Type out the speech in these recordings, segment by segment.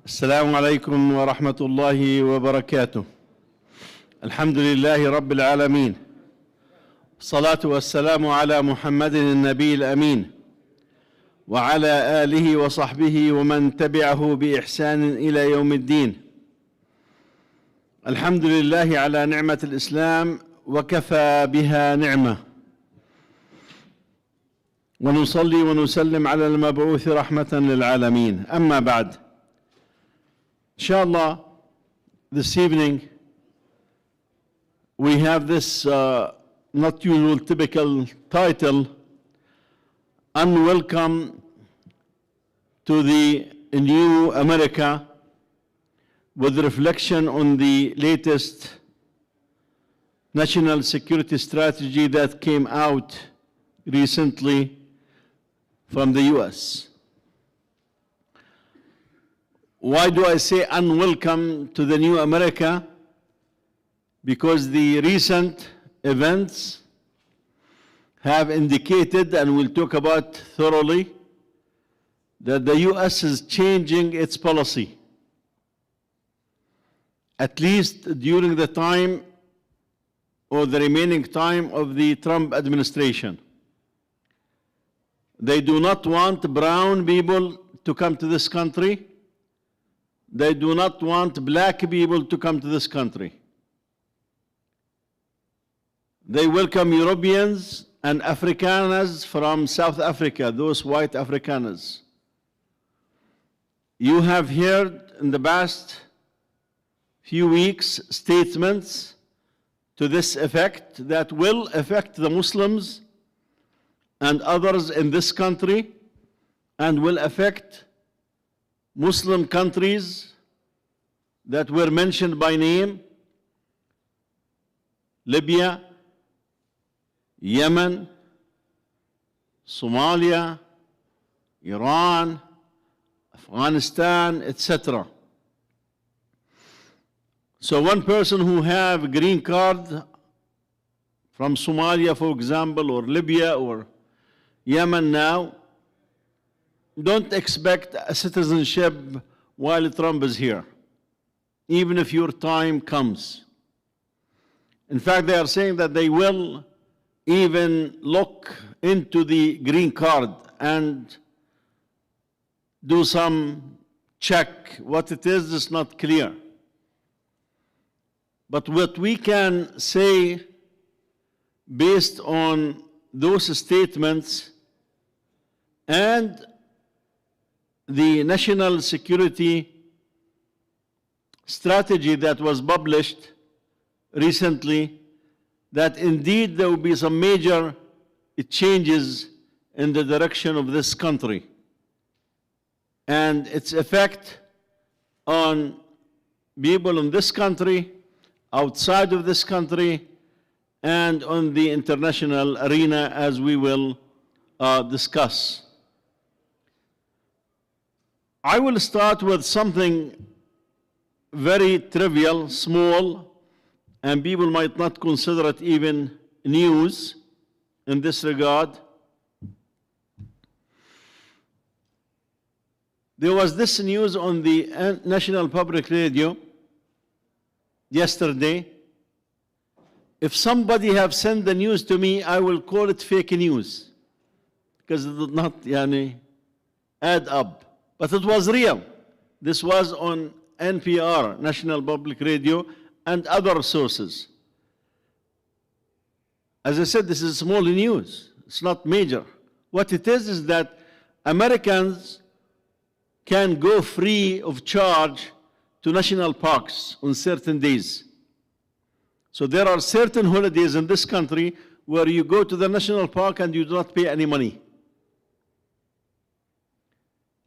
السلام عليكم ورحمة الله وبركاته. الحمد لله رب العالمين، الصلاة والسلام على محمد النبي الأمين وعلى آله وصحبه ومن تبعه بإحسان إلى يوم الدين. الحمد لله على نعمة الإسلام وكفى بها نعمة، ونصلي ونسلم على المبعوث رحمة للعالمين. أما بعد، Inshallah, this evening we have this not usual typical title, Unwelcome to the New America, with reflection on the latest national security strategy that came out recently from the US. Why do I say unwelcome to the new America? Because the recent events have indicated, and we'll talk about thoroughly, that the US is changing its policy, at least during the time or the remaining time of the Trump administration. They do not want brown people to come to this country. They do not want black people to come to this country. They welcome Europeans and Afrikaners from South Africa, those white Afrikaners. You have heard in the past few weeks statements to this effect that will affect the Muslims and others in this country, and will affect Muslim countries that were mentioned by name: Libya, Yemen, Somalia, Iran, Afghanistan, etc. So one person who have a green card from Somalia, for example, or Libya or Yemen now, don't expect a citizenship while Trump is here, even if your time comes. In fact, they are saying that they will even look into the green card and do some check. What it is not clear. But what we can say based on those statements and the national security strategy that was published recently, that indeed there will be some major changes in the direction of this country and its effect on people in this country, outside of this country, and on the international arena, as we will discuss. I will start with something very trivial, small, and people might not consider it even news in this regard. There was this news on the National Public Radio yesterday. If somebody have sent the news to me, I will call it fake news, because it did not add up. But it was real. This was on NPR, National Public Radio, and other sources. As I said, this is small news. It's not major. What it is that Americans can go free of charge to national parks on certain days. So there are certain holidays in this country where you go to the national park and you do not pay any money.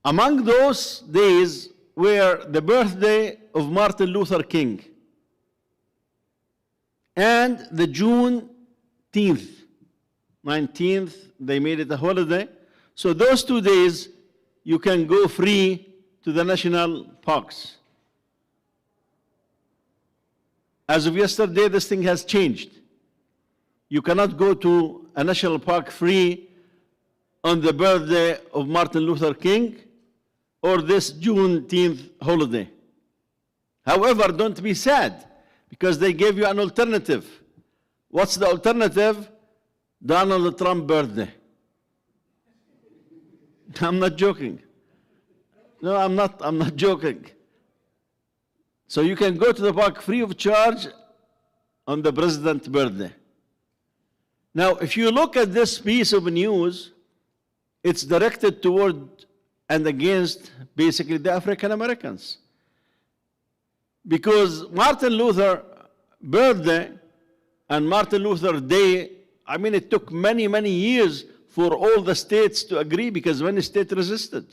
Among those days were the birthday of Martin Luther King and the June 19th, they made it a holiday. So those 2 days, you can go free to the national parks. As of yesterday, this thing has changed. You cannot go to a national park free on the birthday of Martin Luther King, or this Juneteenth holiday. However, don't be sad, because they gave you an alternative. What's the alternative? Donald Trump birthday. I'm not joking. No, I'm not joking. So you can go to the park free of charge on the president's birthday. Now, if you look at this piece of news, it's directed toward and against basically the African Americans. Because Martin Luther birthday and Martin Luther Day, I mean, it took many, many years for all the states to agree, because many states resisted.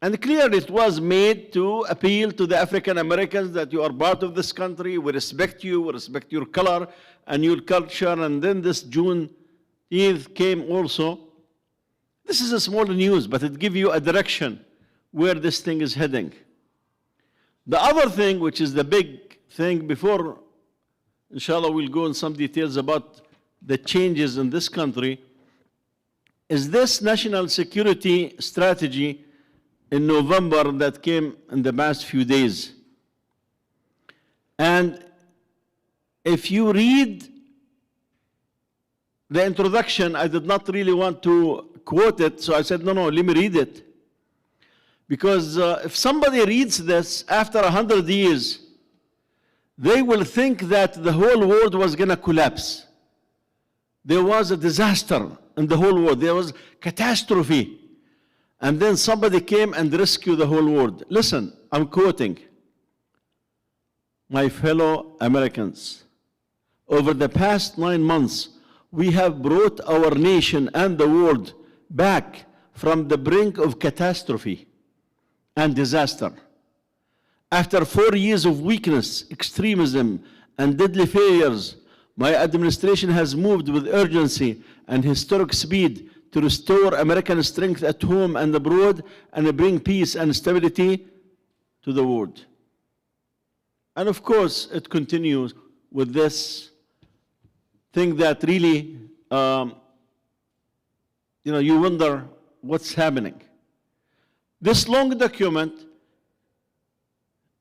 And clearly it was made to appeal to the African Americans that you are part of this country, we respect you, we respect your color and your culture. And then this Juneteenth came also. This is a small news, but it gives you a direction where this thing is heading. The other thing, which is the big thing, before, inshallah, we'll go in some details about the changes in this country, is this national security strategy in November that came in the past few days. And if you read the introduction, I did not really want to quote it, so I said, no, let me read it. Because if somebody reads this after 100 years, they will think that the whole world was going to collapse. There was a disaster in the whole world. There was catastrophe. And then somebody came and rescued the whole world. Listen, I'm quoting. My fellow Americans, over the past 9 months, we have brought our nation and the world back from the brink of catastrophe and disaster. After 4 years of weakness, extremism, and deadly failures, my administration has moved with urgency and historic speed to restore American strength at home and abroad and bring peace and stability to the world. And of course, it continues with this thing that really, you wonder what's happening. This long document,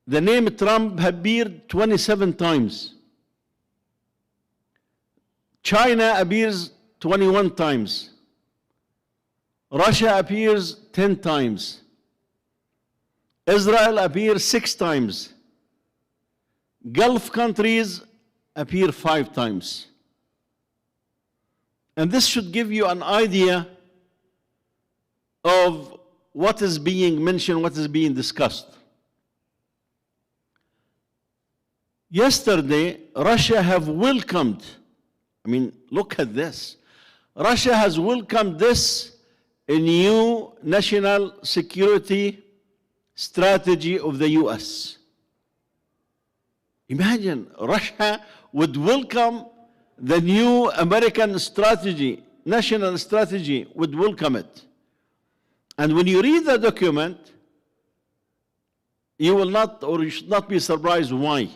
the name Trump appeared 27 times. China appears 21 times. Russia appears 10 times. Israel appears 6 times. Gulf countries appear 5 times. And this should give you an idea of what is being mentioned, what is being discussed. Yesterday, Russia have welcomed, look at this. Russia has welcomed this a new national security strategy of the US. Imagine, Russia would welcome the new American strategy, national strategy, would welcome it. And when you read the document, you will not, or you should not be surprised why.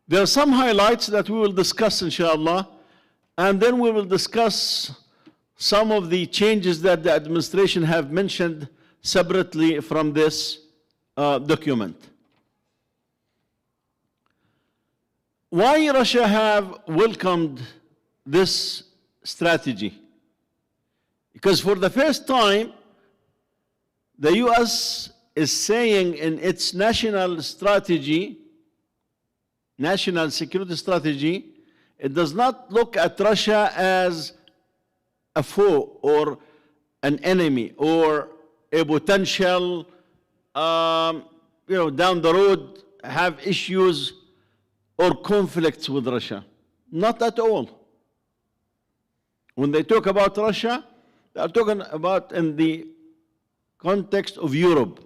There are some highlights that we will discuss, inshallah, and then we will discuss some of the changes that the administration have mentioned separately from this document. Why Russia have welcomed this strategy? Because for the first time, the US is saying in its national strategy, national security strategy, it does not look at Russia as a foe or an enemy or a potential, down the road have issues or conflicts with Russia. Not at all. When they talk about Russia, they are talking about in the context of Europe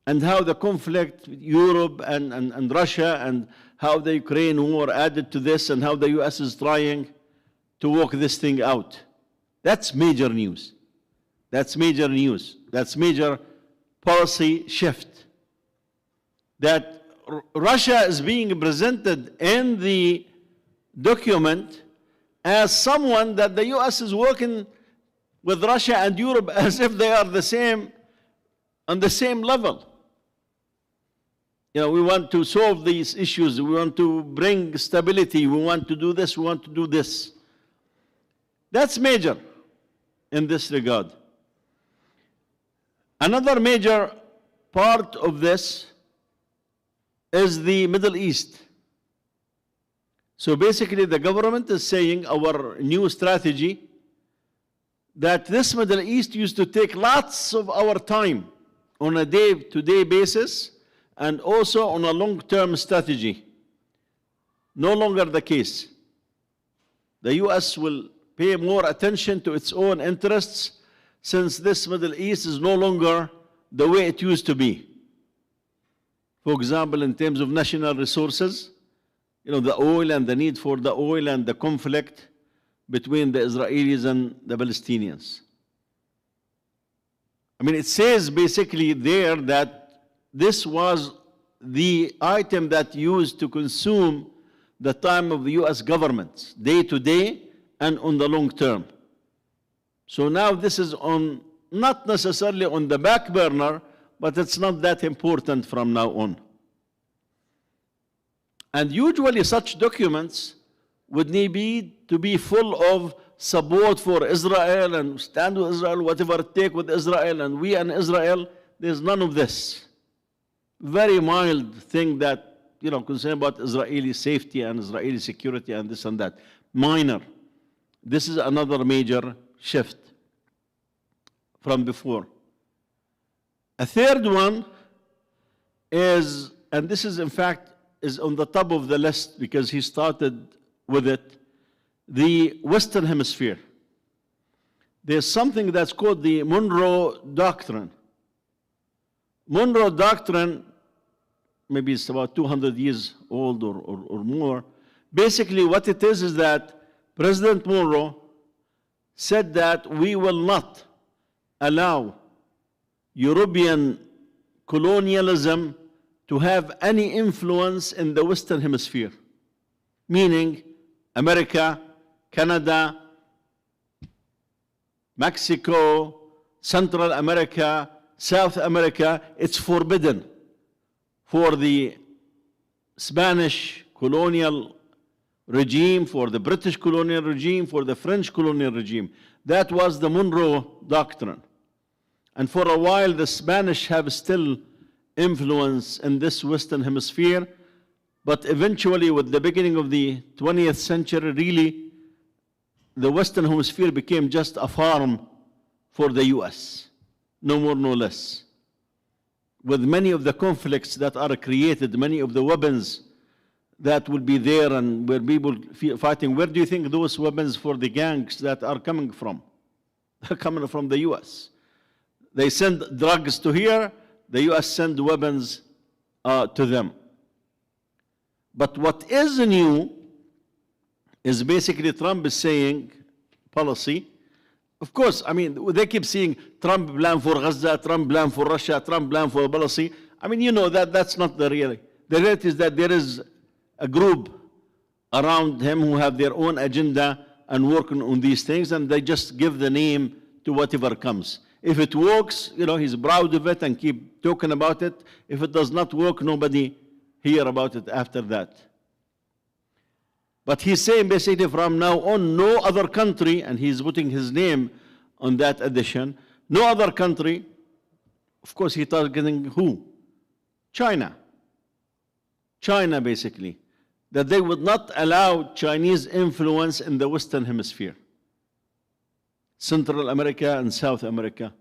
and how the conflict with Europe and Russia and how the Ukraine war added to this and how the US is trying to work this thing out. That's major news. That's major news. That's major policy shift. That Russia is being presented in the document as someone that the US is working with Russia and Europe as if they are the same, on the same level. You know, we want to solve these issues, we want to bring stability, we want to do this, we want to do this. That's major in this regard. Another major part of this is the Middle East. So basically the government is saying, our new strategy, that this Middle East used to take lots of our time on a day-to-day basis and also on a long-term strategy. No longer the case. The US will pay more attention to its own interests, since this Middle East is no longer the way it used to be. For example, in terms of national resources, you know, the oil and the need for the oil and the conflict between the Israelis and the Palestinians. I mean, it says basically there that this was the item that used to consume the time of the US government, day to day and on the long term. So now this is on, not necessarily on the back burner, but it's not that important from now on. And usually such documents would need to be full of support for Israel and stand with Israel, whatever it takes with Israel, and we and Israel. There's none of this. Very mild thing that, you know, concern about Israeli safety and Israeli security and this and that. Minor. This is another major shift from before. A third one is, and this is in fact is on the top of the list because he started with it, the Western Hemisphere. There's something that's called the Monroe Doctrine. Monroe Doctrine, maybe it's about 200 years old or more. Basically what it is that President Monroe said that we will not allow European colonialism to have any influence in the Western Hemisphere, meaning America, Canada, Mexico, Central America, South America. It's forbidden for the Spanish colonial regime, for the British colonial regime, for the French colonial regime. That was the Monroe Doctrine. And for a while, the Spanish have still influence in this Western Hemisphere, but eventually, with the beginning of the 20th century, really, the Western Hemisphere became just a farm for the US, no more, no less. With many of the conflicts that are created, many of the weapons that will be there and where people fighting, where do you think those weapons for the gangs that are coming from? They're coming from the US. They send drugs to here, the US send weapons to them. But what is new is basically Trump is saying policy. Of course, I mean, they keep saying Trump plan for Gaza, Trump plan for Russia, Trump plan for policy. I mean, you know that that's not the reality. The reality is that there is a group around him who have their own agenda and working on these things, and they just give the name to whatever comes. If it works, you know, he's proud of it and keep talking about it. If it does not work, nobody hear about it after that. But he's saying basically from now on, no other country, and he's putting his name on that addition, no other country, of course he's targeting who? China. China basically. That they would not allow Chinese influence in the Western Hemisphere. Central America and South America.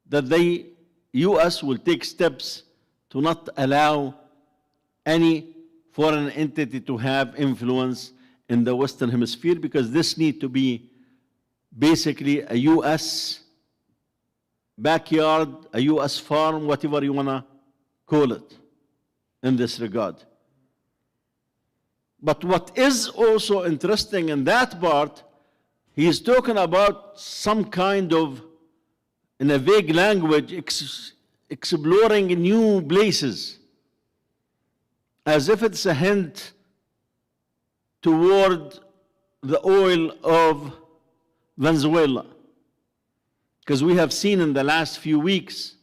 That the US will take steps to not allow any foreign entity to have influence in the Western Hemisphere, because this needs to be basically a US backyard, a US farm, whatever you want to call it in this regard. But what is also interesting in that part, he is talking about some kind of, in a vague language, exploring new places, as if it's a hint toward the oil of Venezuela, Because we have seen in the last few weeks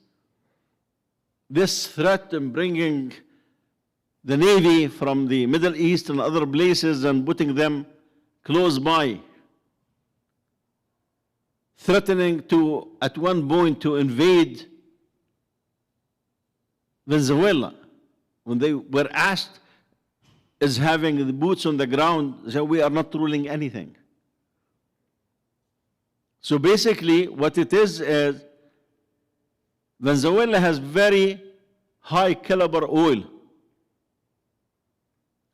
this threat in bringing the Navy from the Middle East and other places and putting them close by, threatening to, at one point, to invade Venezuela. When they were asked, is having the boots on the ground, they said, we are not ruling anything. So basically, what it is Venezuela has very high caliber oil.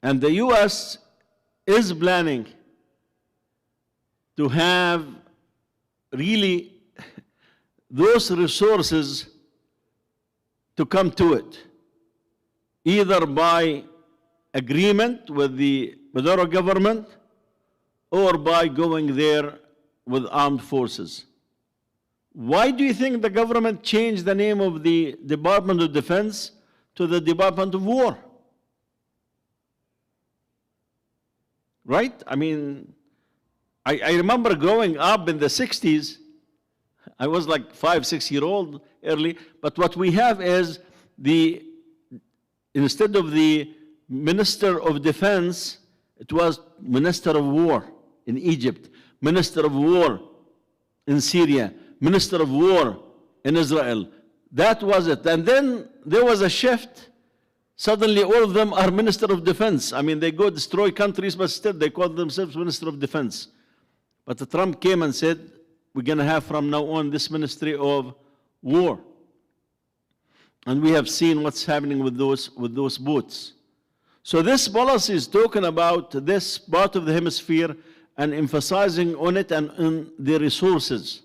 And the US is planning to have really those resources to come to it, either by agreement with the Maduro government or by going there with armed forces. Why do you think the government changed the name of the Department of Defense to the Department of War? Right? I mean, I remember growing up in the 60s. I was like 5, 6-year-old early. But what we have is instead of the Minister of Defense, it was Minister of War in Egypt, Minister of War in Syria, Minister of War in Israel. That was it. And then there was a shift. Suddenly all of them are Minister of Defense. I mean, they go destroy countries, but still they call themselves Minister of Defense. But Trump came and said, we're going to have from now on this Ministry of War. And we have seen what's happening with those boats. So this policy is talking about this part of the hemisphere and emphasizing on it and on the resources.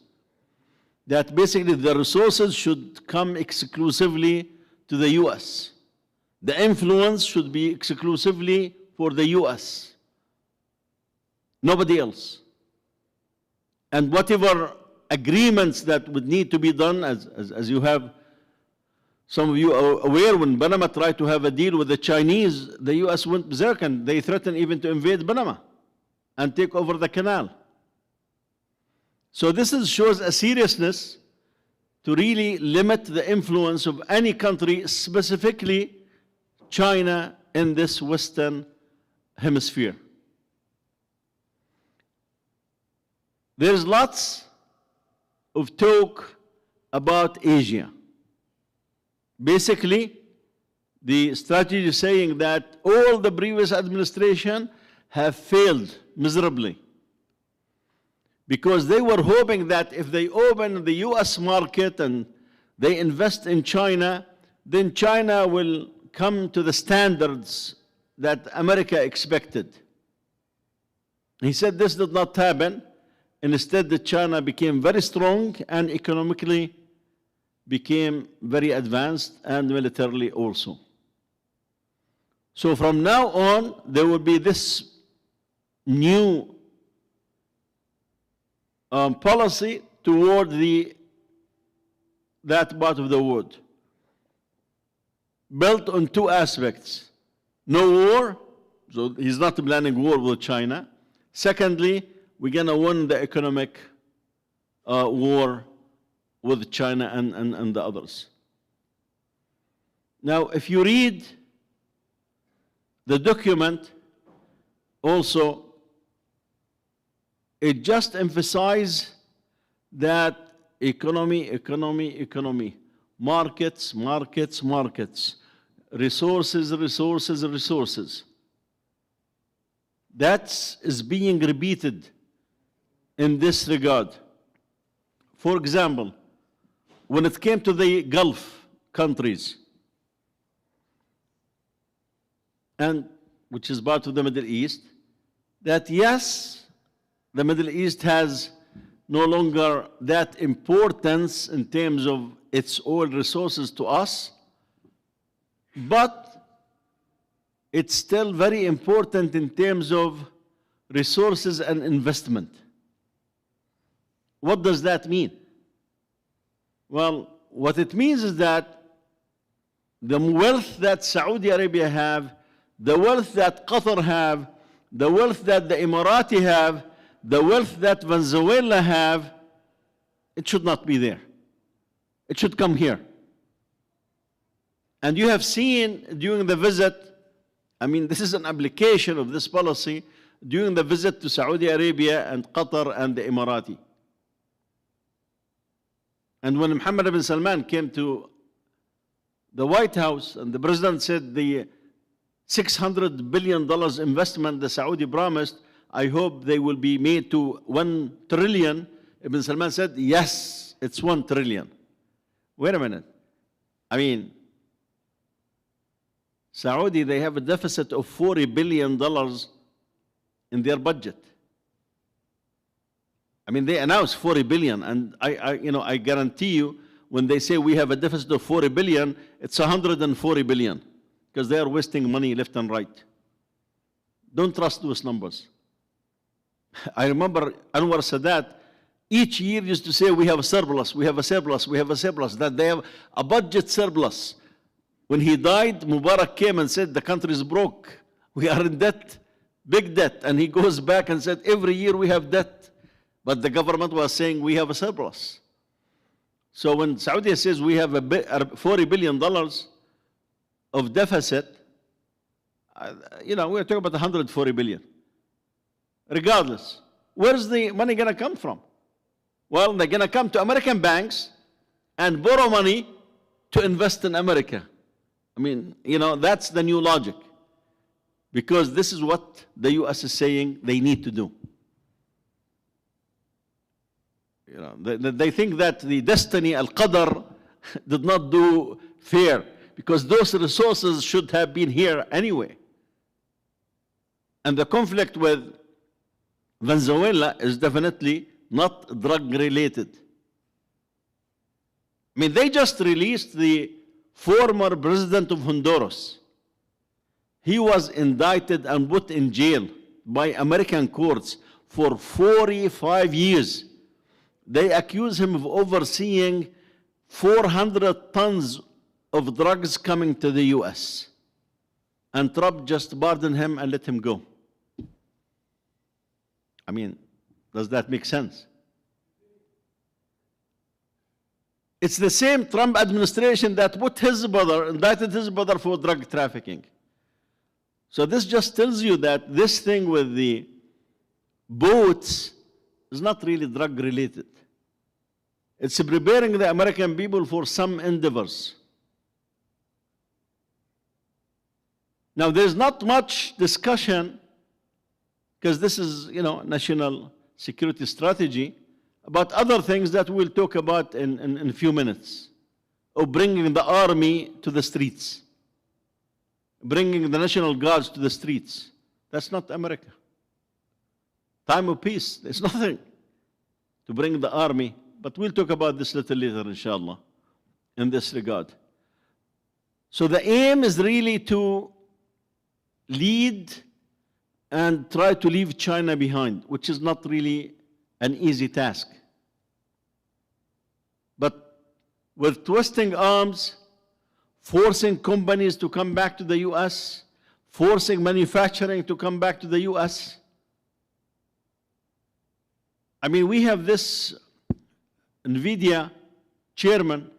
That basically the resources should come exclusively to the US. The influence should be exclusively for the US. Nobody else. And whatever agreements that would need to be done, as you have, some of you are aware, when Panama tried to have a deal with the Chinese, the US went berserk and they threatened even to invade Panama and take over the canal. So this shows a seriousness to really limit the influence of any country, specifically China, in this Western hemisphere. There's lots of talk about Asia. Basically, the strategy is saying that all the previous administration have failed miserably because they were hoping that if they open the US market and they invest in China, then China will come to the standards that America expected. He said this did not happen. Instead, China became very strong and economically became very advanced and militarily also. So from now on, there will be this new policy toward that part of the world, built on two aspects. No war, so he's not planning war with China. Secondly, we're going to win the economic war with China and the others. Now, if you read the document, also, it just emphasizes that economy, markets, resources. That is being repeated in this regard. For example, when it came to the Gulf countries, and which is part of the Middle East, that yes, the Middle East has no longer that importance in terms of its oil resources to us, but it's still very important in terms of resources and investment. What does that mean? Well, what it means is that the wealth that Saudi Arabia have, the wealth that Qatar have, the wealth that the Emirati have, the wealth that Venezuela have, It should not be there. It should come here. And you have seen during the visit, I mean, this is an application of this policy during the visit to Saudi Arabia and Qatar and the Emirati. And when Mohammed bin Salman came to the White House and the president said the $600 billion investment the Saudi promised, I hope they will be made to 1 trillion. Ibn Salman said, yes, it's 1 trillion. Wait a minute. I mean, Saudi, they have a deficit of $40 billion in their budget. I mean, they announced 40 billion, and I guarantee you, when they say we have a deficit of 40 billion, it's 140 billion, because they are wasting money left and right. Don't trust those numbers. I remember Anwar Sadat, each year used to say we have a surplus, we have a surplus, we have a surplus, that they have a budget surplus. When he died, Mubarak came and said the country is broke. We are in debt, big debt. And he goes back and said, every year we have debt. But the government was saying we have a surplus. So when Saudi says we have $40 billion of deficit, we're talking about 140 billion. Regardless, where's the money going to come from? Well, they're going to come to American banks and borrow money to invest in America. I mean, that's the new logic. Because this is what the US is saying they need to do. They think that the destiny, al-qadar, did not do fair, because those resources should have been here anyway. And the conflict with Venezuela is definitely not drug-related. I mean, they just released the former president of Honduras. He was indicted and put in jail by American courts for 45 years. They accuse him of overseeing 400 tons of drugs coming to the US. And Trump just pardoned him and let him go. I mean, does that make sense? It's the same Trump administration that indicted his brother for drug trafficking. So this just tells you that this thing with the boats is not really drug related. It's preparing the American people for some endeavors. Now, there's not much discussion, because this is, national security strategy, about other things that we'll talk about in a few minutes. Of bringing the army to the streets, bringing the National Guards to the streets. That's not America. Time of peace, there's nothing to bring the army. But we'll talk about this a little later, inshallah, in this regard. So the aim is really to lead and try to leave China behind, which is not really an easy task. But with twisting arms, forcing companies to come back to the US, forcing manufacturing to come back to the US. I mean, we have this NVIDIA chairman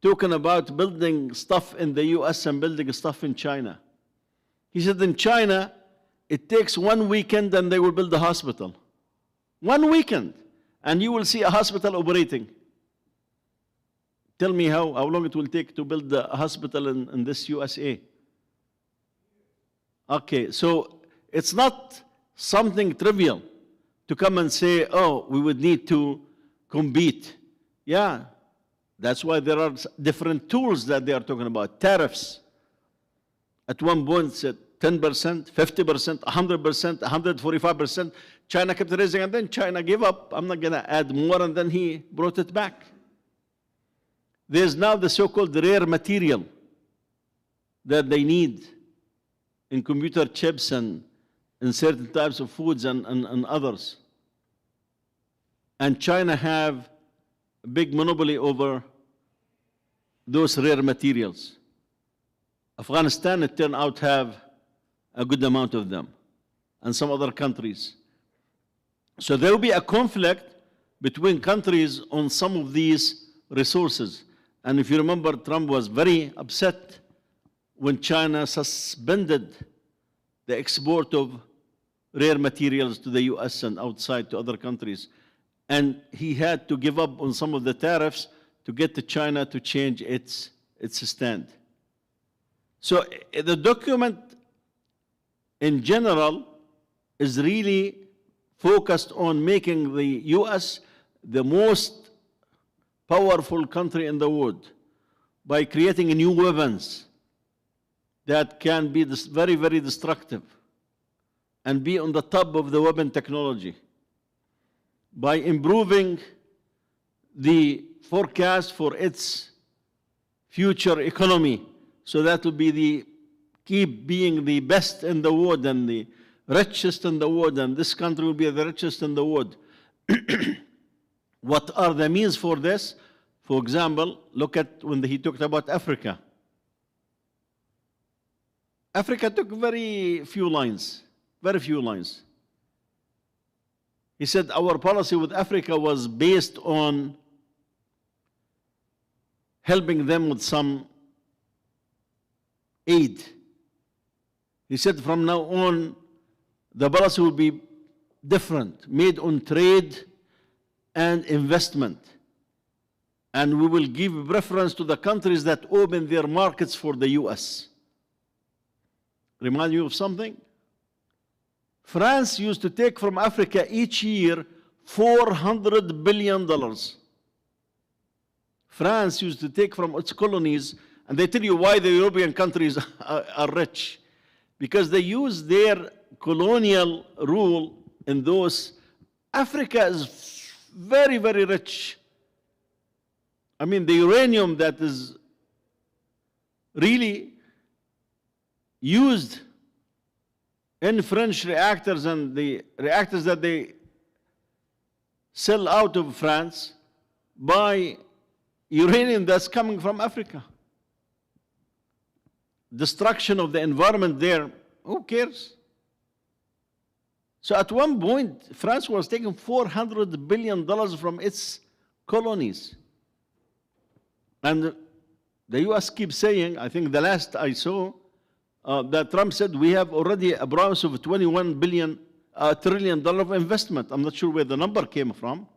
talking about building stuff in the US and building stuff in China. He said in China, it takes 1 weekend and they will build a hospital. 1 weekend, and you will see a hospital operating. Tell me how long it will take to build a hospital in this USA. Okay, so it's not something trivial to come and say, oh, we would need to compete. Yeah, that's why there are different tools that they are talking about. Tariffs. At one point, said 10%, 50%, 100%, 145%. China kept raising, and then China gave up. I'm not going to add more, and then he brought it back. There's now the so-called rare material that they need in computer chips and in certain types of foods and others. And China have a big monopoly over those rare materials. Afghanistan, it turned out to have a good amount of them, and some other countries. So there will be a conflict between countries on some of these resources. And if you remember, Trump was very upset when China suspended the export of rare materials to the US and outside to other countries. And he had to give up on some of the tariffs to get to China to change its stand. So the document in general is really focused on making the US the most powerful country in the world by creating new weapons that can be very, very destructive and be on the top of the weapon technology, by improving the forecast for its future economy, so that will be keep being the best in the world and the richest in the world, and this country will be the richest in the world. What are the means for this? For example, look at when he talked about Africa. Africa took very few lines. He said our policy with Africa was based on helping them with some aid. He said from now on, the policy will be different, made on trade and investment. And we will give preference to the countries that open their markets for the US. Remind you of something? France used to take from Africa each year $400 billion. France used to take from its colonies, and they tell you why the European countries are rich. Because they use their colonial rule in those. Africa is very, very rich. I mean, the uranium that is really used in French reactors and the reactors that they sell out of France by uranium that's coming from Africa. Destruction of the environment there, who cares? So at one point, France was taking $400 billion from its colonies. And the US keeps saying, I think the last I saw, that Trump said we have already a promise of $21 trillion of investment. I'm not sure where the number came from.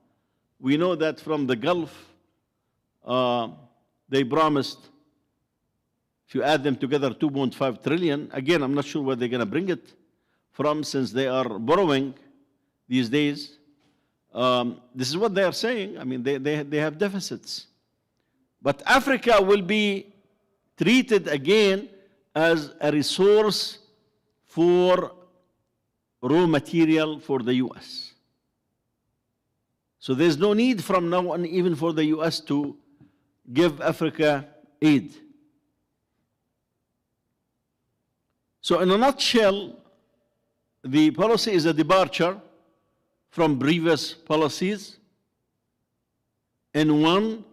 We know that from the Gulf, they promised, if you add them together, 2.5 trillion. Again, I'm not sure where they're going to bring it from, since they are borrowing these days. This is what they are saying. I mean, they have deficits. But Africa will be treated again as a resource for raw material for the US. So there's no need from now on even for the US to give Africa aid. So in a nutshell, the policy is a departure from previous policies. In one,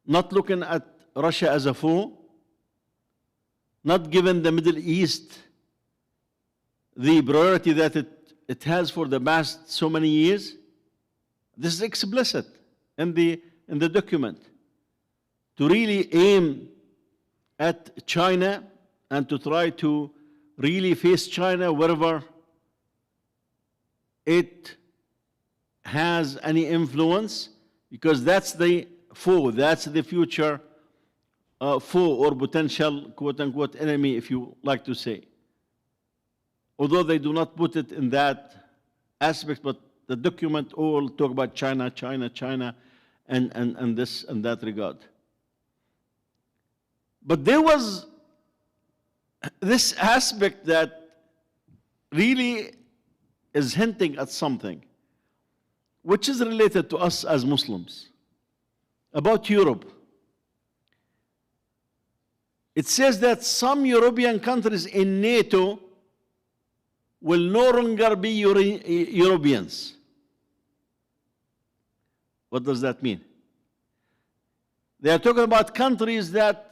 not looking at Russia as a foe, not giving the Middle East the priority that it has for the past so many years. This is explicit in the document. To really aim at China and to try to really face China wherever it has any influence, because that's the foe, that's the future foe or potential quote-unquote enemy, if you like to say. Although they do not put it in that aspect, but the document all talk about China, China, China, and this and that regard. But there was this aspect that really is hinting at something which is related to us as Muslims, about Europe. It says that some European countries in NATO will no longer be Europeans. What does that mean? They are talking about countries that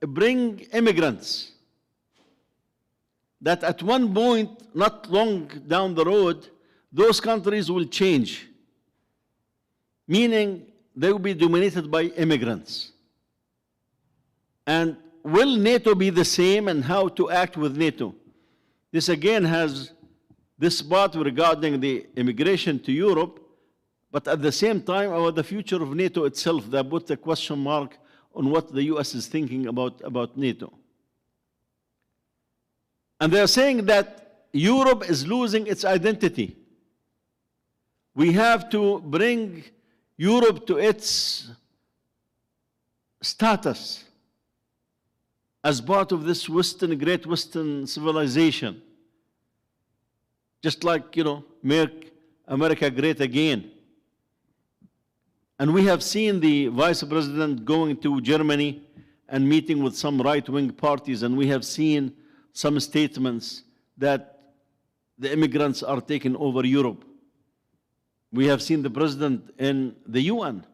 bring immigrants, that at one point, not long down the road, those countries will change, meaning they will be dominated by immigrants. And will NATO be the same, and how to act with NATO? This again has this part regarding the immigration to Europe, but at the same time, about the future of NATO itself, that put a question mark on what the US is thinking about NATO. And they're saying that Europe is losing its identity. We have to bring Europe to its status as part of this great Western civilization. Just like, make America great again. And we have seen the vice president going to Germany and meeting with some right-wing parties, and we have seen some statements that the immigrants are taking over Europe. We have seen the president in the UN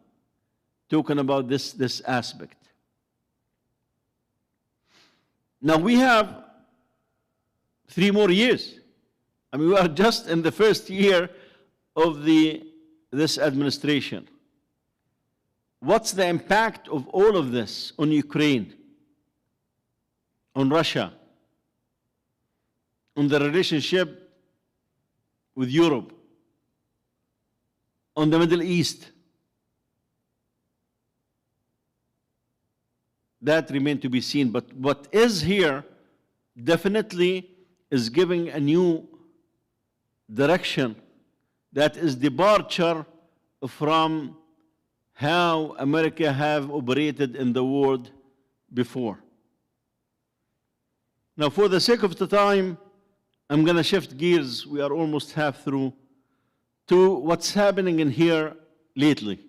talking about this aspect. Now we have 3 more years. I mean, we are just in the first year of this administration. What's the impact of all of this on Ukraine, on Russia, on the relationship with Europe, on the Middle East? That remains to be seen. But what is here definitely is giving a new direction, that is departure from how America have operated in the world before. Now, for the sake of the time, I'm going to shift gears. We are almost half through to what's happening in here lately.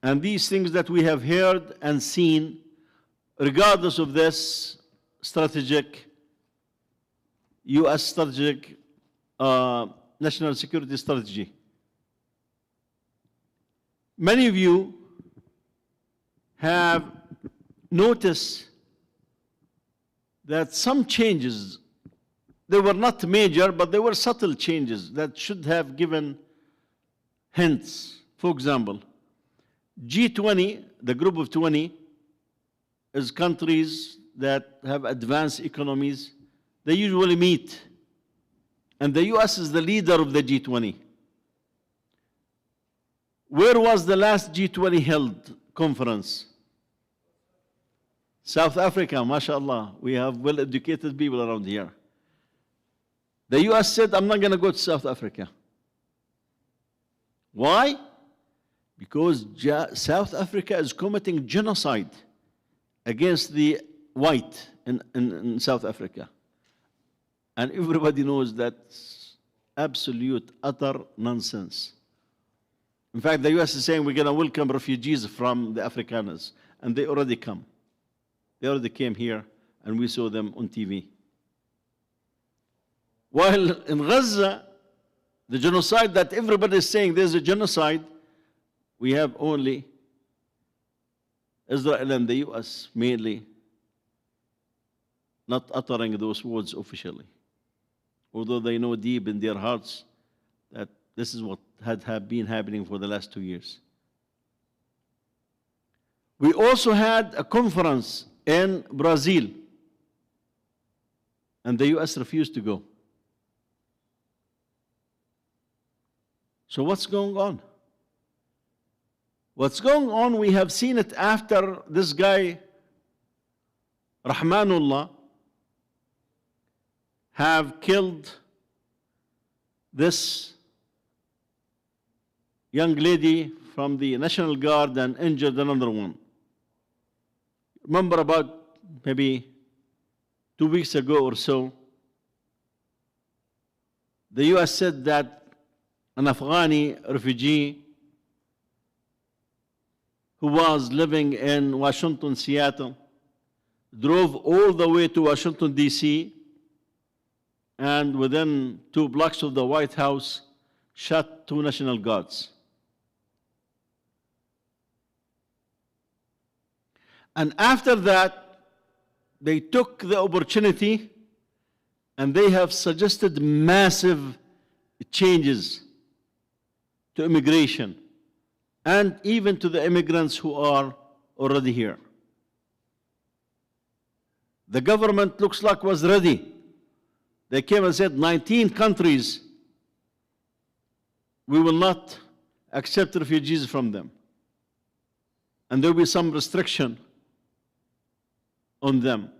And these things that we have heard and seen, regardless of this U.S. strategic national security strategy. Many of you have noticed that some changes, they were not major, but they were subtle changes that should have given hints. For example, G20, the group of 20, is countries that have advanced economies. They usually meet, and the US is the leader of the G20. Where was the last G20 held conference? South Africa, mashallah. We have well-educated people around here. The US said, I'm not going to go to South Africa. Why? Because South Africa is committing genocide against the white in South Africa. And everybody knows that's absolute, utter nonsense. In fact, the US is saying we're going to welcome refugees from the Afrikaners, and they already come. They already came here, and we saw them on TV. While in Gaza, the genocide that everybody is saying there's a genocide, we have only Israel and the US mainly not uttering those words officially, although they know deep in their hearts that this is what had been happening for the last 2 years. We also had a conference in Brazil, and the US refused to go. So what's going on? What's going on, we have seen it after this guy, Rahmanullah, have killed this young lady from the National Guard and injured another one. Remember about maybe 2 weeks ago or so, the US said that an Afghani refugee who was living in Washington, Seattle, drove all the way to Washington, D.C., and within 2 blocks of the White House, shot 2 National Guards. And after that, they took the opportunity and they have suggested massive changes to immigration and even to the immigrants who are already here. The government looks like was ready. They came and said 19 countries, we will not accept refugees from them. And there will be some restriction on them.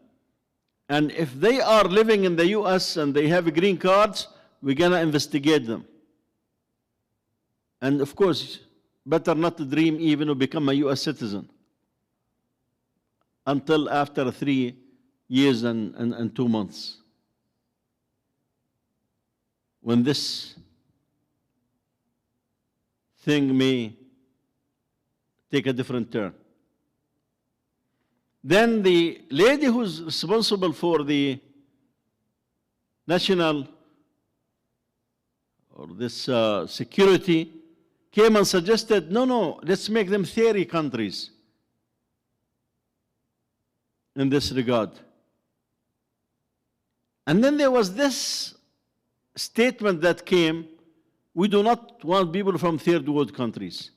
And if they are living in the US and they have green cards, we're going to investigate them. And of course, better not to dream even to become a US citizen until after 3 years and 2 months, when this thing may take a different turn. Then the lady who's responsible for the national or this security came and suggested, no, let's make them 30 countries in this regard. And then there was this statement that came, we do not want people from third world countries.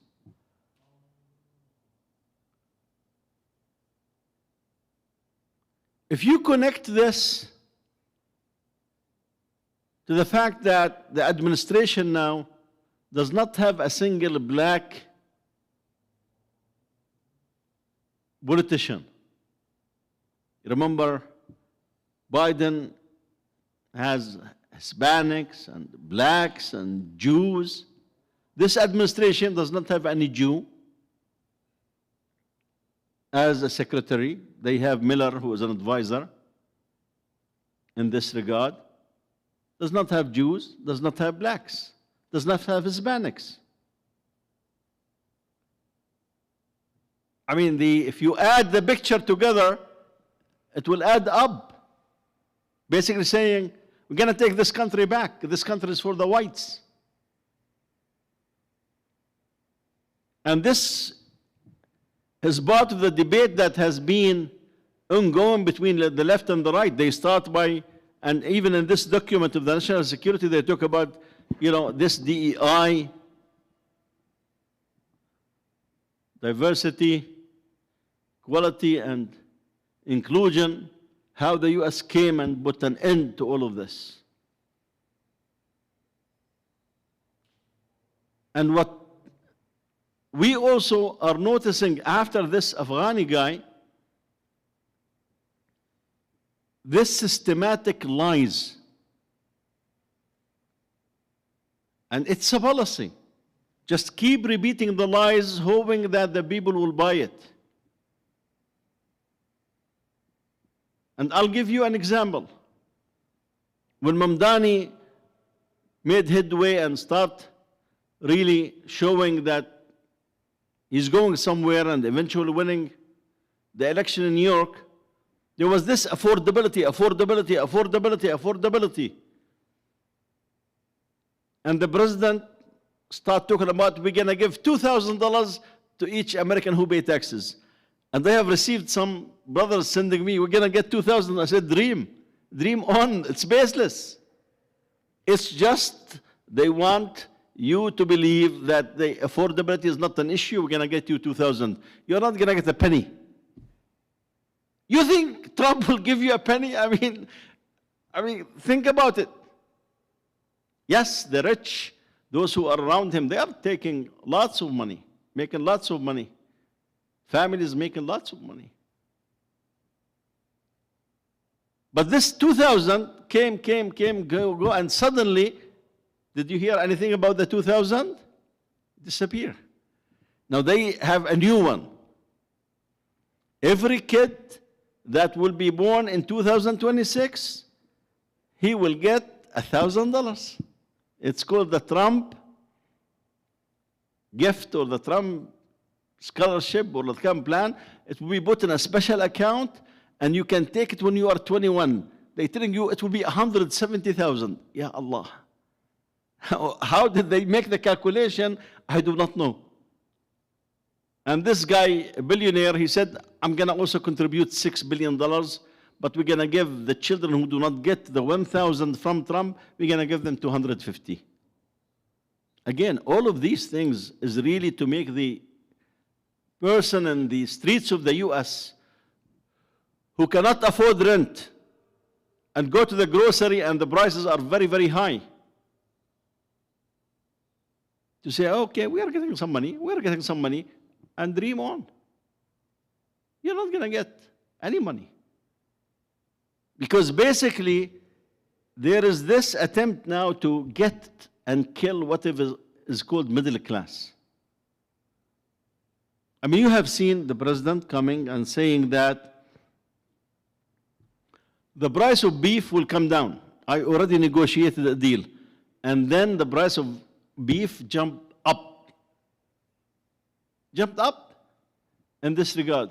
If you connect this to the fact that the administration now does not have a single black politician. Remember, Biden has Hispanics and blacks and Jews. This administration does not have any Jew as a secretary. They have Miller, who is an advisor in this regard. Does not have Jews, does not have blacks, does not have Hispanics. I mean, if you add the picture together, it will add up. Basically saying, we're going to take this country back. This country is for the whites. And this is part of the debate that has been ongoing between the left and the right. They start by, and even in this document of the national security, they talk about, this DEI, diversity, equality, and inclusion, how the US came and put an end to all of this. And what we also are noticing after this Afghani guy, this systematic lies. And it's a policy. Just keep repeating the lies, hoping that the people will buy it. And I'll give you an example. When Mamdani made headway and start really showing that he's going somewhere and eventually winning the election in New York, there was this affordability. And the president started talking about, we're going to give $2,000 to each American who pay taxes. And I have received some brothers sending me, we're going to get 2,000. I said, dream on, it's baseless. It's just they want you to believe that the affordability is not an issue, we're going to get you 2,000. You're not going to get a penny. You think Trump will give you a penny? I mean, think about it. Yes, the rich, those who are around him, they are taking lots of money, making lots of money. Families making lots of money. But this 2,000 came, go, and suddenly, did you hear anything about the 2,000? Disappear. Now they have a new one. Every kid that will be born in 2026, he will get $1,000. It's called the Trump gift or the Trump scholarship or the Trump plan. It will be put in a special account and you can take it when you are 21. They're telling you it will be 170,000. Ya Allah. How did they make the calculation? I do not know. And this guy, a billionaire, he said, I'm going to also contribute $6 billion, but we're going to give the children who do not get the 1,000 from Trump, we're going to give them 250. Again, all of these things is really to make the person in the streets of the US who cannot afford rent and go to the grocery and the prices are very, very high, to say, okay, we are getting some money, and dream on. You're not going to get any money. Because basically, there is this attempt now to get and kill whatever is called middle class. I mean, you have seen the president coming and saying that the price of beef will come down. I already negotiated a deal. And then the price of beef jumped up in this regard.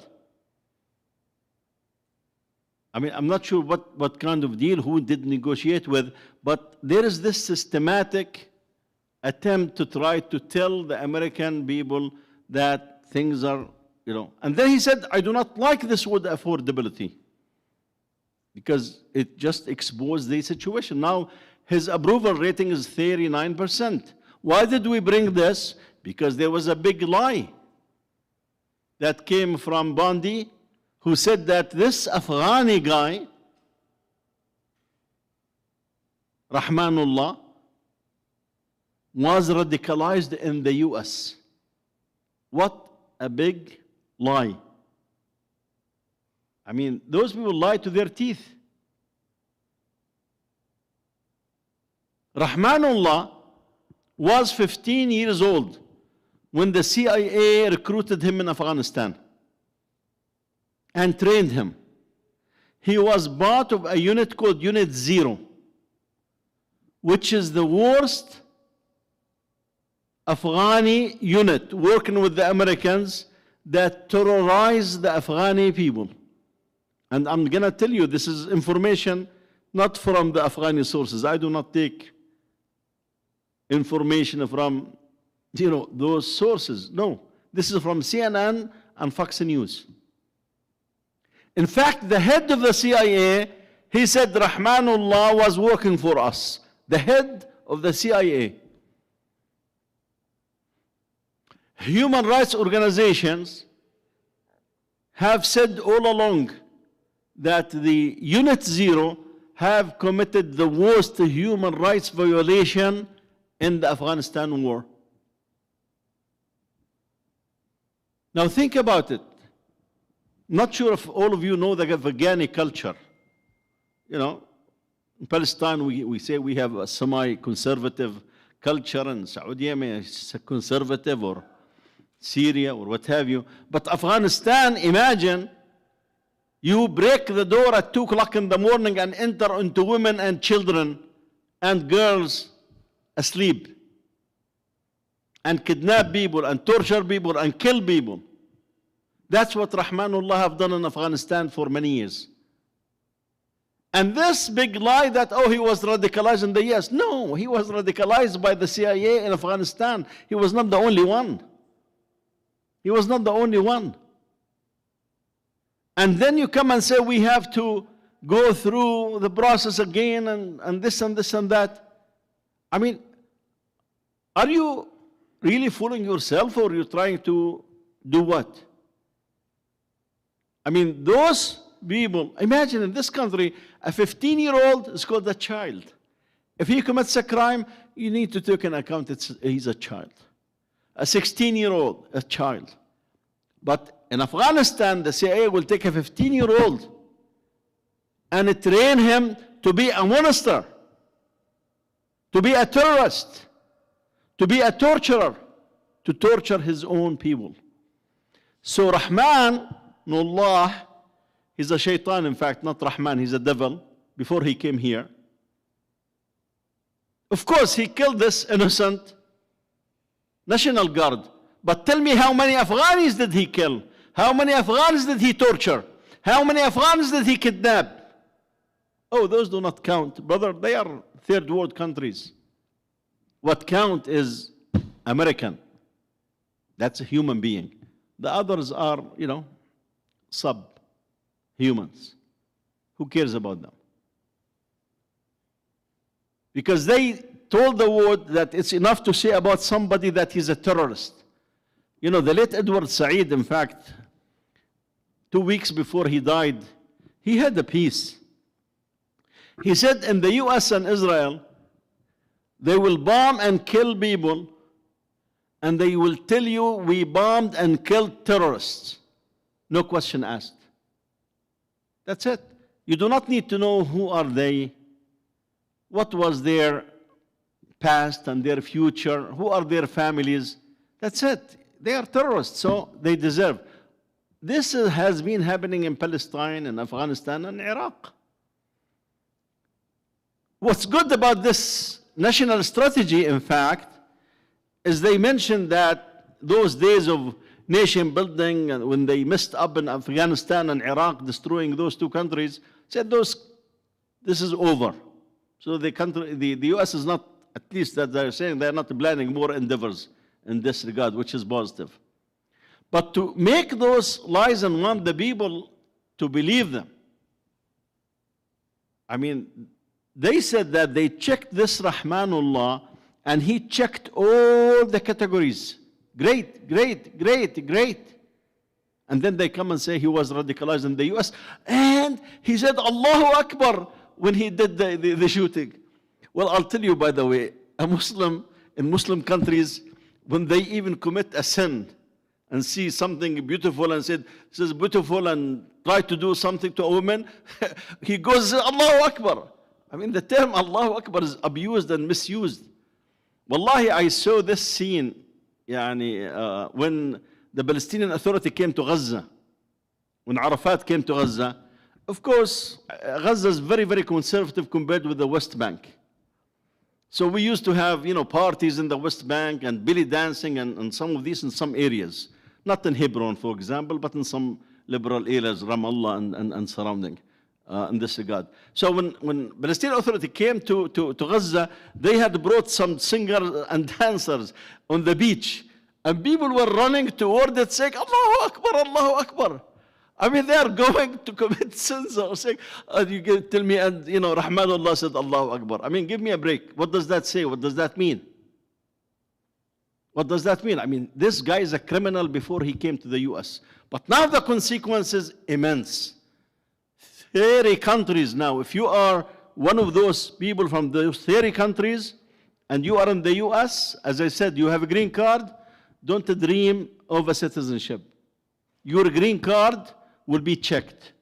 I mean, I'm not sure what kind of deal, who did negotiate with, but there is this systematic attempt to try to tell the American people that things are, And then he said, I do not like this word affordability, because it just exposed the situation. Now, his approval rating is 39%. Why did we bring this? Because there was a big lie that came from Bondi, who said that this Afghani guy, Rahmanullah, was radicalized in the US. What a big lie. I mean, those people lie to their teeth. Rahmanullah was 15 years old when the CIA recruited him in Afghanistan and trained him. He was part of a unit called Unit Zero, which is the worst Afghani unit working with the Americans that terrorize the Afghani people. And I'm going to tell you, this is information not from the Afghani sources. I do not take information from, those sources. No, this is from CNN and Fox News. In fact, the head of the CIA, he said Rahmanullah was working for us. The head of the CIA. Human rights organizations have said all along that the Unit Zero have committed the worst human rights violation in the Afghanistan war. Now think about it. Not sure if all of you know the Afghani culture. In Palestine we say we have a semi-conservative culture, and Saudi is conservative, or Syria or what have you. But Afghanistan, imagine you break the door at 2 o'clock in the morning and enter into women and children and girls asleep, and kidnap people and torture people and kill people. That's what Rahmanullah have done in Afghanistan for many years. And this big lie that, he was radicalized in the US. No, he was radicalized by the CIA in Afghanistan. He was not the only one. He was not the only one. And then you come and say we have to go through the process again and this and this and that. I mean, are you really fooling yourself, or you're trying to do what? I mean, those people, imagine in this country, a 15-year-old is called a child. If he commits a crime, you need to take into account he's a child. A 16-year-old, a child. But in Afghanistan, the CIA will take a 15-year-old and train him to be a monster, to be a terrorist, to be a torturer, to torture his own people. So Rahmanullah, he's a shaitan, in fact, not Rahman, he's a devil, before he came here. Of course, he killed this innocent National Guard. But tell me, how many Afghanis did he kill? How many Afghans did he torture? How many Afghans did he kidnap? Oh, those do not count. Brother, they are third world countries. What count is American. That's a human being. The others are, sub-humans. Who cares about them? Because they told the world that it's enough to say about somebody that he's a terrorist. You know, the late Edward Said, in fact, 2 weeks before he died, he had a piece. He said in the US and Israel, they will bomb and kill people, and they will tell you we bombed and killed terrorists. No question asked. That's it. You do not need to know who are they, what was their past and their future, who are their families. That's it. They are terrorists, so they deserve. This has been happening in Palestine and Afghanistan and Iraq. What's good about this national strategy, in fact, is they mentioned that those days of nation building, and when they messed up in Afghanistan and Iraq, destroying those two countries, said this is over. So the US is not, at least that they're saying, they're not planning more endeavors in this regard, which is positive. But to make those lies and want the people to believe them, I mean, they said that they checked this Rahmanullah and he checked all the categories. Great, great, great, great. And then they come and say he was radicalized in the US. And he said Allahu Akbar when he did the shooting. Well, I'll tell you, by the way, a Muslim in Muslim countries, when they even commit a sin and see something beautiful and said, this is beautiful, and try to do something to a woman, he goes, Allahu Akbar. I mean, the term Allahu Akbar is abused and misused. Wallahi, I saw this scene when the Palestinian Authority came to Gaza, when Arafat came to Gaza. Of course, Gaza is very, very conservative compared with the West Bank. So we used to have, parties in the West Bank and belly dancing and some of these in some areas. Not in Hebron, for example, but in some liberal areas, Ramallah and surrounding, in this regard. So when Palestinian Authority came to Gaza, they had brought some singers and dancers on the beach. And people were running toward it saying, Allahu Akbar, Allahu Akbar. I mean, they are going to commit sins or saying, you tell me, and Rahmanullah said Allahu Akbar. I mean, give me a break. What does that say? What does that mean? What does that mean? I mean, this guy is a criminal before he came to the US. But now the consequence is immense. 30 countries now. If you are one of those people from those 30 countries and you are in the US, as I said, you have a green card, don't dream of a citizenship. Your green card will be checked.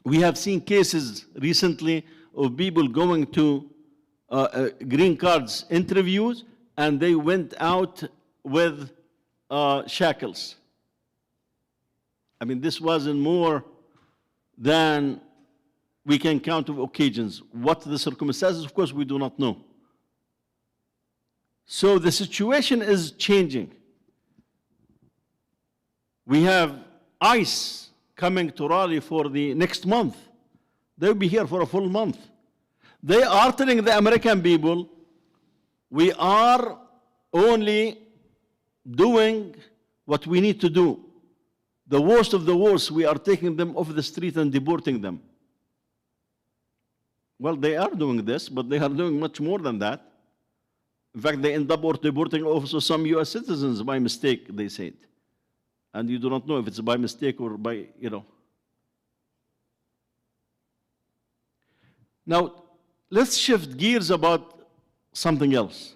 We have seen cases recently of people going to green cards interviews, and they went out with shackles. I mean, this was in more than we can count of occasions. What the circumstances, of course, we do not know. So the situation is changing. We have ICE coming to Raleigh for the next month. They'll be here for a full month. They are telling the American people, we are only doing what we need to do. The worst of the worst, we are taking them off the street and deporting them. Well, they are doing this, but they are doing much more than that. In fact, they end up deporting also some US citizens by mistake, they said. And you do not know if it's by mistake or by, Now, let's shift gears about something else.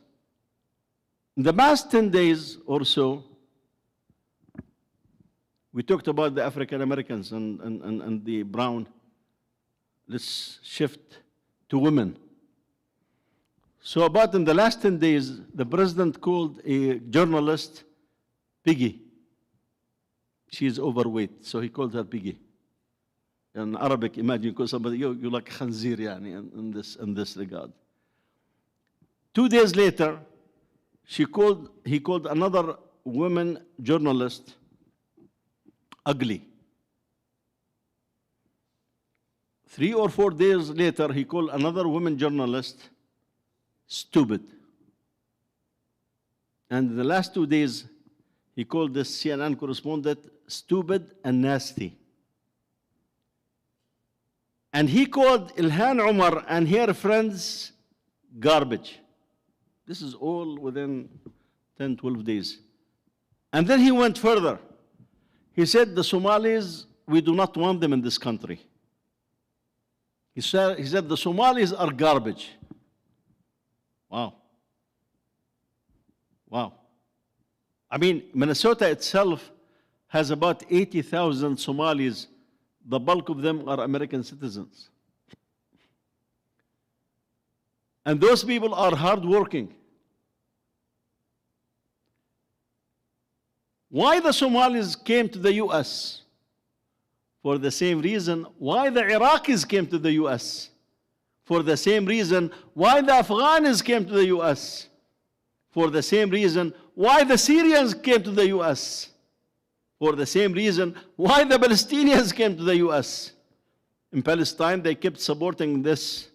In the past 10 days or so, we talked about the African Americans and the brown. Let's shift to women. So about in the last 10 days, the president called a journalist Piggy. She is overweight, so he called her Piggy. In Arabic, imagine you call somebody, you like khanzir, in this regard. 2 days later, he called another woman journalist ugly. 3 or 4 days later, he called another woman journalist stupid. And the last 2 days, he called this CNN correspondent stupid and nasty. And he called Ilhan Omar and her friends garbage. This is all within 10, 12 days. And then he went further. He said, the Somalis, we do not want them in this country. He said the Somalis are garbage. Wow. Wow. I mean, Minnesota itself has about 80,000 Somalis. The bulk of them are American citizens. And those people are hardworking. Why the Somalis came to the US? For the same reason. Why the Iraqis came to the US? For the same reason. Why the Afghans came to the US? For the same reason. Why the Syrians came to the US? For the same reason. Why the Palestinians came to the US? In Palestine, they kept supporting this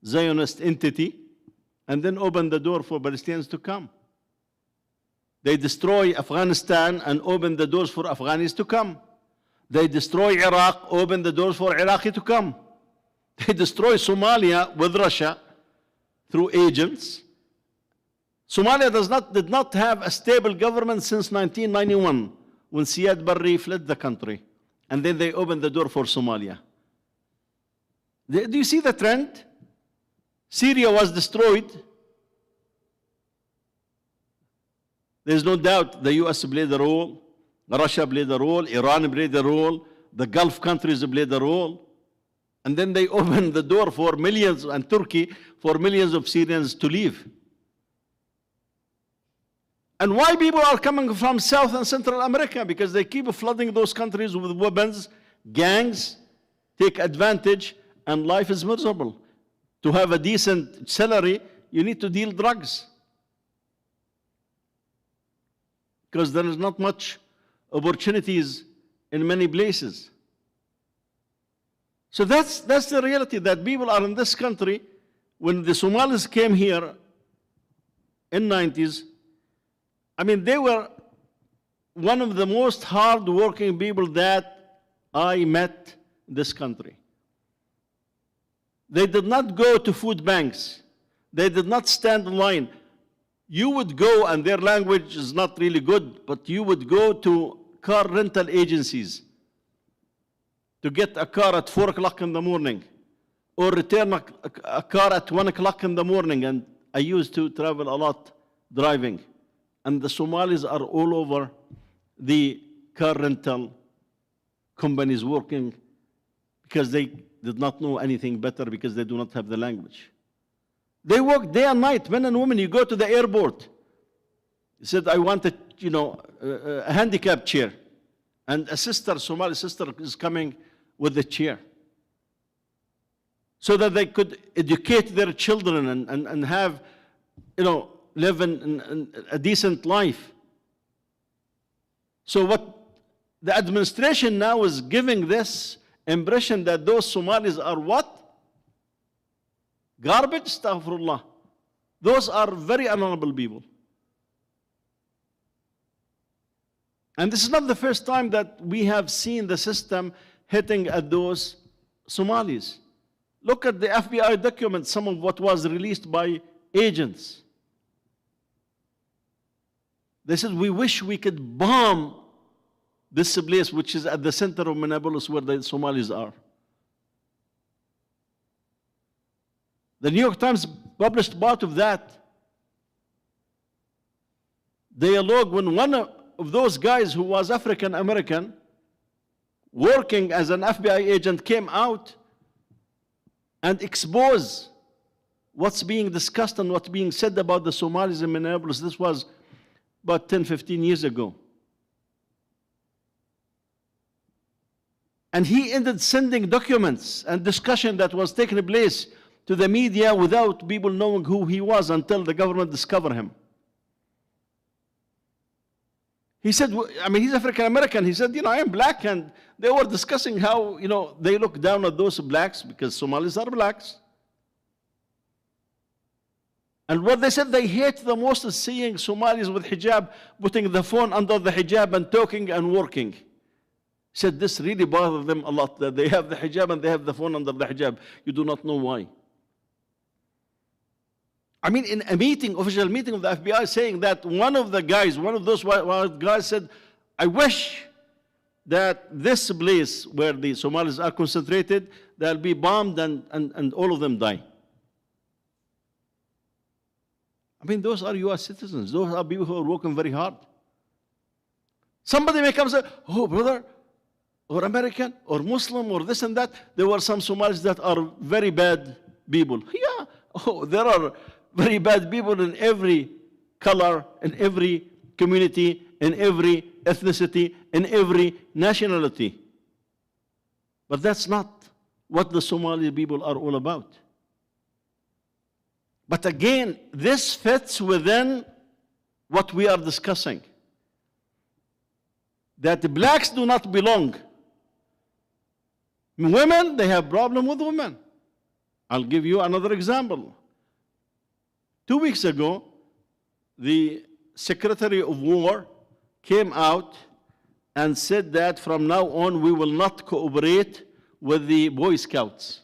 Zionist entity and then opened the door for Palestinians to come. They destroy Afghanistan and open the doors for Afghans to come. They destroy Iraq, open the doors for Iraqi to come. They destroy Somalia with Russia through agents. Somalia did not have a stable government since 1991 when Siad Barre fled the country. And then they opened the door for Somalia. Do you see the trend? Syria was destroyed. There's no doubt the US played a role, Russia played a role, Iran played a role, the Gulf countries played a role. And then they opened the door for millions, and Turkey, for millions of Syrians to leave. And why people are coming from South and Central America? Because they keep flooding those countries with weapons, gangs, take advantage, and life is miserable. To have a decent salary, you need to deal drugs. Because there is not much opportunities in many places. So that's the reality, that people are in this country. When the Somalis came here in 90s, I mean, they were one of the most hard-working people that I met in this country. They did not go to food banks. They did not stand in line. You would go, and their language is not really good, but you would go to car rental agencies to get a car at 4 o'clock in the morning, or return a car at 1 o'clock in the morning. And I used to travel a lot driving. And the Somalis are all over the car rental companies working because they did not know anything better, because they do not have the language. They work day and night, men and women. You go to the airport. He said, I want a handicap chair. And a sister, Somali sister, is coming with the chair, so that they could educate their children and have, live in a decent life. So what the administration now is giving this impression that those Somalis are what? Garbage, astaghfirullah. Those are very honorable people. And this is not the first time that we have seen the system hitting at those Somalis. Look at the FBI documents, some of what was released by agents. They said, we wish we could bomb this place, which is at the center of Minneapolis, where the Somalis are. The New York Times published part of that dialogue when one of those guys who was African American, working as an FBI agent, came out and exposed what's being discussed and what's being said about the Somalis in Minneapolis. This was about 10, 15 years ago. And he ended sending documents and discussion that was taking place to the media without people knowing who he was until the government discovered him. He said, I mean, he's African American. He said, I am black. And they were discussing how, they look down at those blacks because Somalis are blacks. And what they said they hate the most is seeing Somalis with hijab, putting the phone under the hijab and talking and working. He said this really bothered them a lot, that they have the hijab and they have the phone under the hijab. You do not know why. I mean, in a meeting, official meeting of the FBI, saying that one of the guys, one of those white guys said, I wish that this place where the Somalis are concentrated, they'll be bombed and all of them die. I mean, those are US citizens. Those are people who are working very hard. Somebody may come and say, oh, brother, or American, or Muslim, or this and that. There were some Somalis that are very bad people. Yeah, oh, there are very bad people in every color, in every community, in every ethnicity, in every nationality. But that's not what the Somali people are all about. But again, this fits within what we are discussing. That the blacks do not belong. Women, they have problem with women. I'll give you another example. 2 weeks ago, the Secretary of War came out and said that from now on we will not cooperate with the Boy Scouts.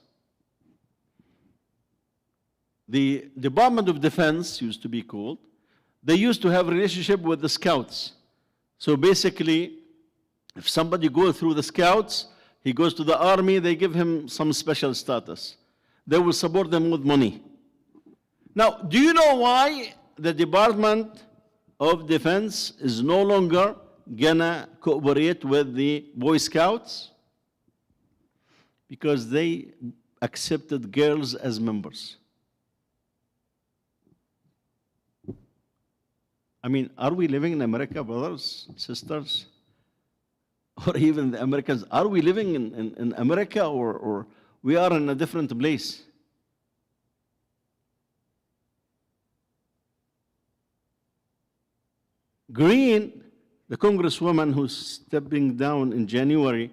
The Department of Defense used to be called. They used to have a relationship with the Scouts. So basically, if somebody goes through the Scouts, he goes to the army, they give him some special status. They will support them with money. Now, do you know why the Department of Defense is no longer gonna cooperate with the Boy Scouts? Because they accepted girls as members. I mean, are we living in America, brothers, sisters? Or even the Americans, are we living in America or we are in a different place? Green, the congresswoman who's stepping down in January,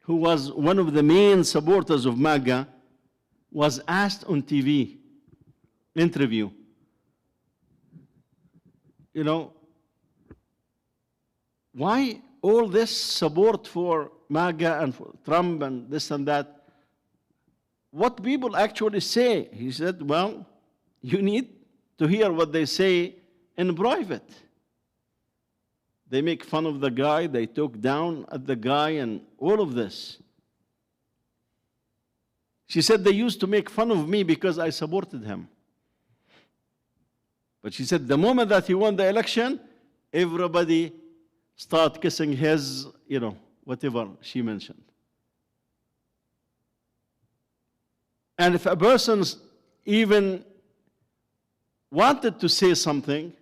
who was one of the main supporters of MAGA, was asked on TV interview, you know, why all this support for MAGA and for Trump and this and that? What people actually say? He said, well, you need to hear what they say in private. They make fun of the guy, they talk down at the guy and all of this. She said they used to make fun of me because I supported him. But she said the moment that he won the election, everybody start kissing his, you know, whatever she mentioned. And if a person even wanted to say something,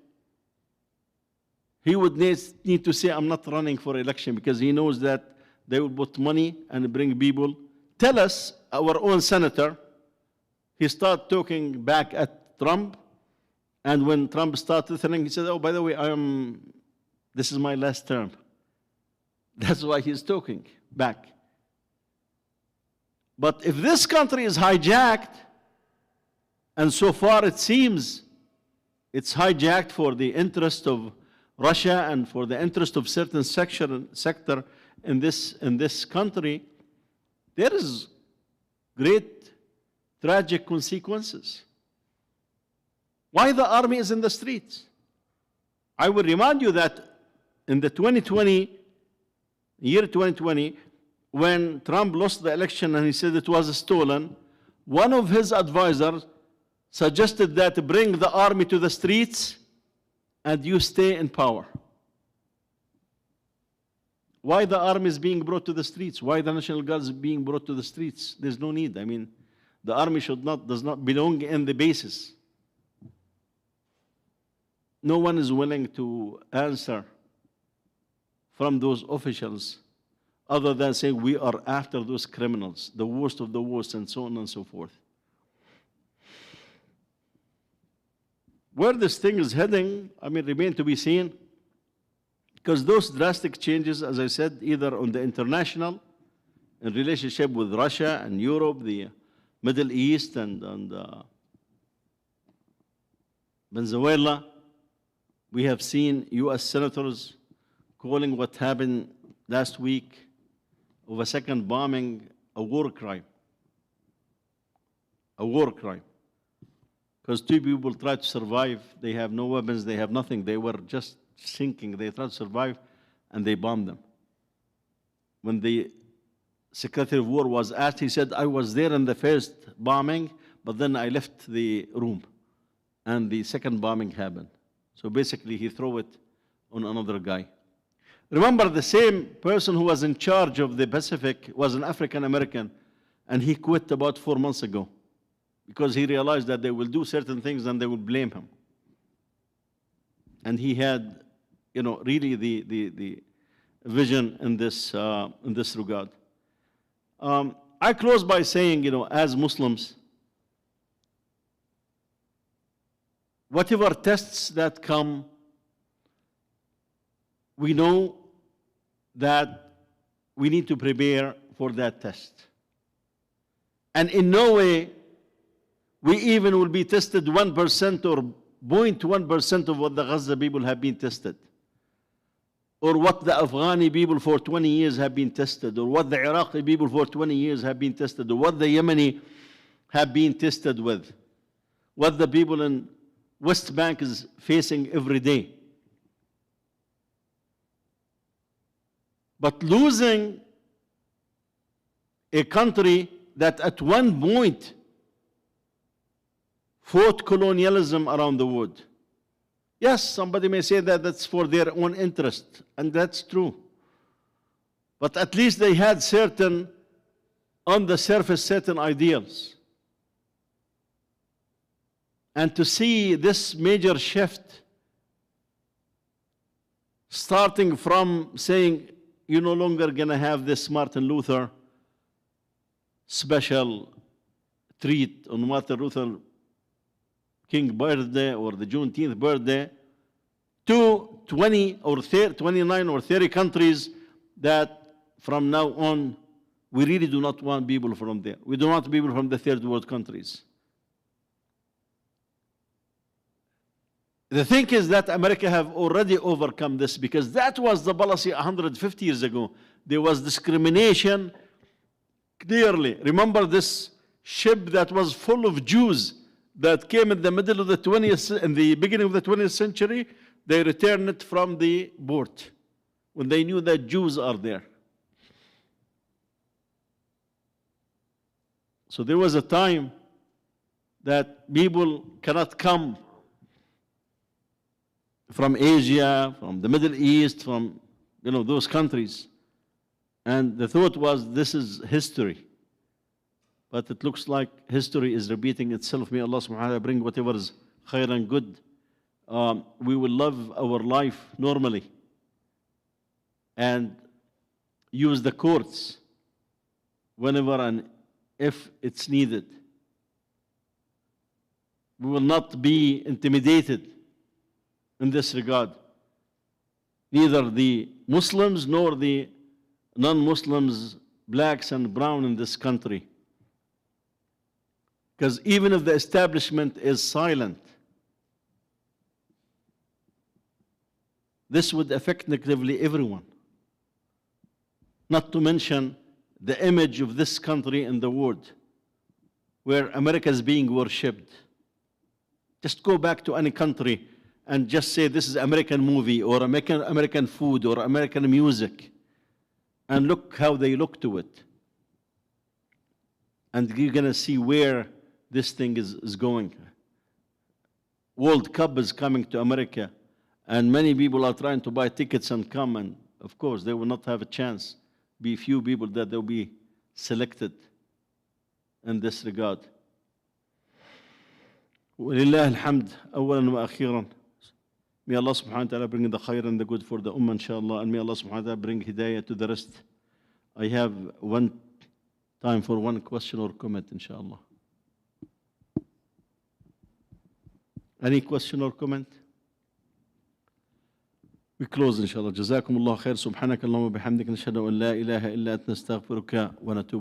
he would need to say, I'm not running for election, because he knows that they will put money and bring people. Tell us, our own senator, he started talking back at Trump, and when Trump started threatening, he said, oh, by the way, this is my last term. That's why he's talking back. But if this country is hijacked, and so far it seems it's hijacked for the interest of Russia and for the interest of certain sector in this country, there is great tragic consequences. Why the army is in the streets? I will remind you that in the year 2020, when Trump lost the election and he said it was stolen, one of his advisors suggested that bring the army to the streets and you stay in power. Why the army is being brought to the streets? Why the National Guard is being brought to the streets? There's no need. I mean, the army does not belong in the bases. No one is willing to answer from those officials other than saying we are after those criminals, the worst of the worst, and so on and so forth. Where this thing is heading, I mean, remain to be seen, because those drastic changes, as I said, either on the international, in relationship with Russia and Europe, the Middle East, and Venezuela, we have seen US senators calling what happened last week of a second bombing a war crime. A war crime. Because two people tried to survive. They have no weapons, they have nothing. They were just sinking. They tried to survive, and they bombed them. When the Secretary of War was asked, he said, I was there in the first bombing, but then I left the room, and the second bombing happened. So basically, he threw it on another guy. Remember, the same person who was in charge of the Pacific was an African American, and he quit about 4 months ago because he realized that they will do certain things and they will blame him. And he had, really the vision in this regard. I close by saying, as Muslims, whatever tests that come, we know that we need to prepare for that test. And in no way we even will be tested 1% or 0.1% of what the Gaza people have been tested, or what the Afghani people for 20 years have been tested, or what the Iraqi people for 20 years have been tested, or what the Yemeni have been tested with, what the people in West Bank is facing every day. But losing a country that at one point fought colonialism around the world. Yes, somebody may say that that's for their own interest, and that's true. But at least they had certain, on the surface, certain ideals. And to see this major shift, starting from saying, you're no longer going to have this Martin Luther special treat on Martin Luther King birthday or the Juneteenth birthday, to 20 or 29 or 30 countries that from now on, we really do not want people from there. We don't want people from the third world countries. The thing is that America have already overcome this, because that was the policy 150 years ago. There was discrimination clearly. Remember this ship that was full of Jews that came in the middle of the 20th, in the beginning of the 20th century? They returned it from the port when they knew that Jews are there. So there was a time that people cannot come from Asia, from the Middle East, from those countries. And the thought was, this is history. But it looks like history is repeating itself. May Allah subhanahu wa ta'ala bring whatever is khair and good. We will live our life normally and use the courts whenever and if it's needed. We will not be intimidated in this regard. Neither the Muslims nor the non-Muslims, blacks and brown in this country. Because even if the establishment is silent, this would affect negatively everyone. Not to mention the image of this country in the world, where America is being worshipped. Just go back to any country and just say this is American movie or American food or American music, and look how they look to it. And you're going to see where this thing is going. World Cup is coming to America, and many people are trying to buy tickets and come, and of course they will not have a chance. Be few people that will be selected in this regard. ولله الحمد أولا وأخيرا. May Allah subhanahu wa ta'ala bring the khair and the good for the ummah, inshallah, and may Allah subhanahu wa ta'ala bring hidayah to the rest. I have time for one question or comment, inshallah. Any question or comment? We close, inshallah. جزاكم الله خير. سبحانك اللهم وبحمدك نشهد أن لا إله إلا أنت نستغفرك ونتوب